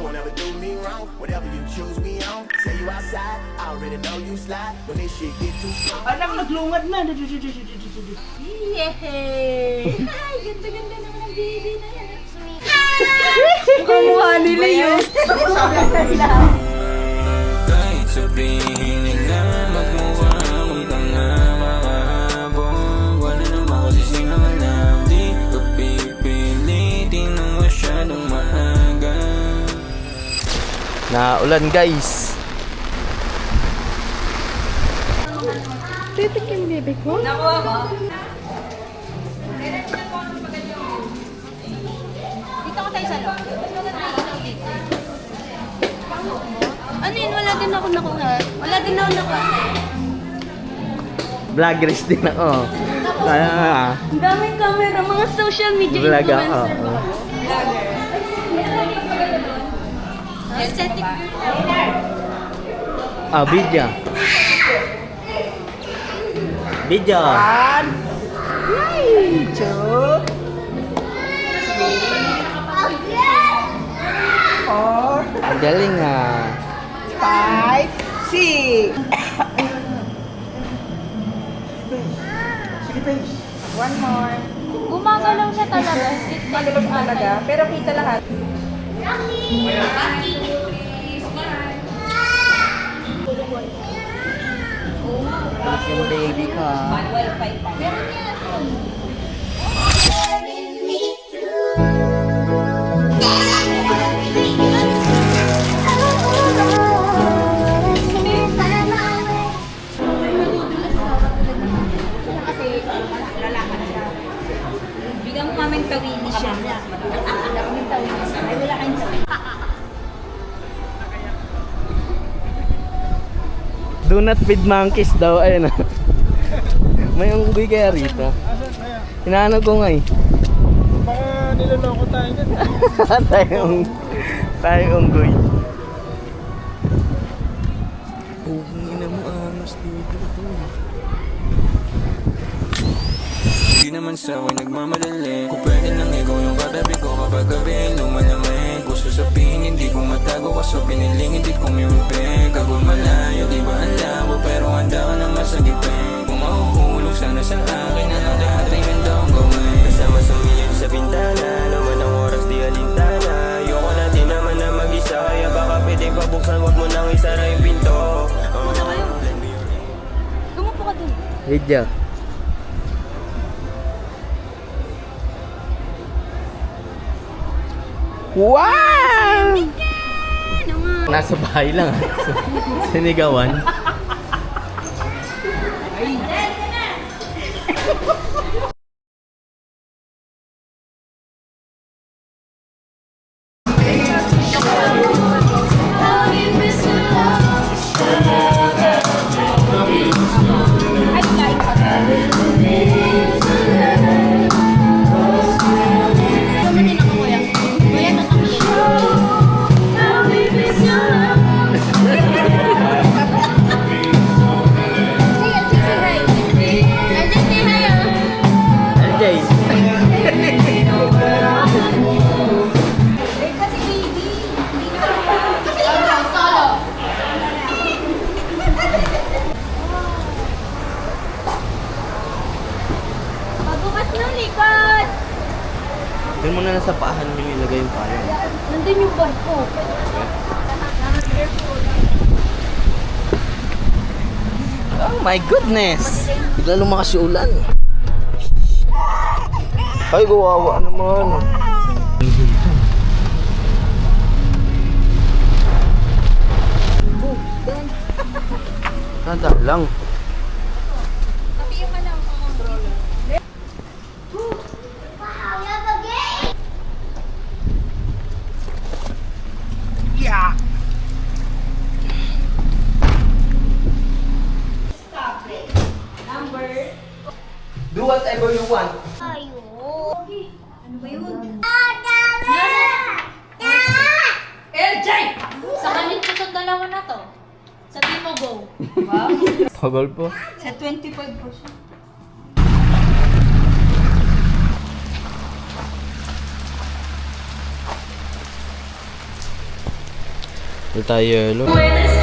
won't ever do me wrong. Whatever you choose, we on. Say you outside, I already know you slide. When this shit get too strong. Alam, naglungad na. Yehey! Ay, ganda-ganda naman ang baby na yan. Kamukha ni Leo. Kahit sabihin nila magmukha akong tanga makahabong wala namang kasising ang alam. Di ko pipilitin ng masyadong maaga. Naulan guys. Titik yung bibig ko. Nakuha mo? Dito ko tayo sa loob. Ano yun? Wala din ako nakuha. Wala din ako nakuha. Vloggers din ako. Kaya Ang daming camera, mga social media vlog ako. influencer. Vlogger. Aesthetic. Video. Video. One. Two. Four. Ang galing ah. 5, 6. One more. Gumagalaw siya talaga. Magalog talaga, pero kita lahat. Yung baby ka. Bigyan mo kaming tawili siya. Kaming tawili siya. Ay, wala kayong tawili. Do not feed monkeys daw. Ayun ah. May unggoy kaya rito. Hinahanap ko nga eh. Baka niloloko tayo dyan. Tayong unggoy. Ina mo angas dito. Di naman sa'way nagmamadali. Kung pwede lang ikaw yung katabi ko kapag gabi lumalamig. Gusto sabihin hindi ko matago kaso piniling hindi ko mirupig. Kagul malayo di ba alam ko pero handa ka na masagipin. Kung mahuhulog sana sa akin na lang lahat ay ganda kong gawin. Kasama sumilid sa bintana naman ang oras di alintana. Ayoko na din naman na mag-isa kaya baka pwedeng pabuksan wag mo nang isara yung pinto. Gumupo ka dun. Video. Wow! Nasa bahay lang. Sinigawan. Doon muna nasa paahan nyo ilagay yung payong. Nandun yung bag ko. Oh my goodness! Bigla lumakas yung ulan. Ay, kawawa naman. Tanda lang. Tapi yung alam ko. Yeah. Do whatever you want. Ano ba yun? LJ! Sa kanin ko itong dalawa na to. Sabi mo go. Pagol po. Sa 25 po siya. Wala tayo yellow. Puedes